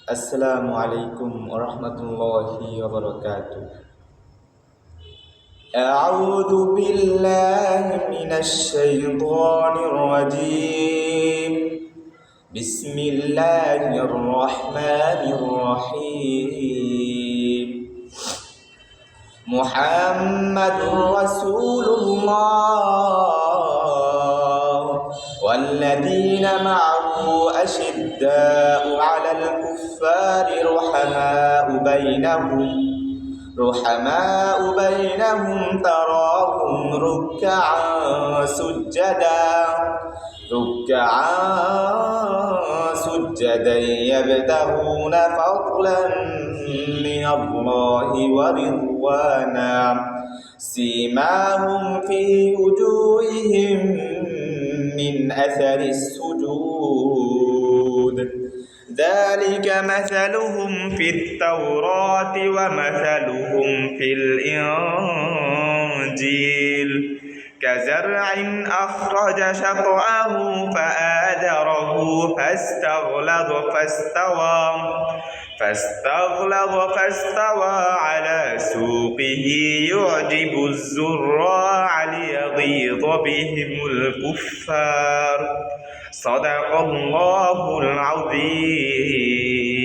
আসসালামু আলাইকুম ওয়া রাহমাতুল্লাহি ওয়া বারাকাতুহু। আউযু বিল্লাহি মিনাশ শাইতানির রাজীম। বিসমিল্লাহির রহমানির রহিম। মুহাম্মাদুর রাসূলুল্লাহ ওয়াল্লাযীনা মা'আহু আশিদ্দাউ 'আলাল কুফফারি رحماء بينهم تراهم ركعا سجدا يبتغون فضلا من الله ورضوانا سيماهم في وجوههم من أثر السجود ذلك مثلهم في التوراة ومثلهم في الإنجيل كزرع أخرج شطأه فآذره فاستغلظ على سوقه يعجب الزراع ليغيظ بهم الكفار صدق الله العظيم.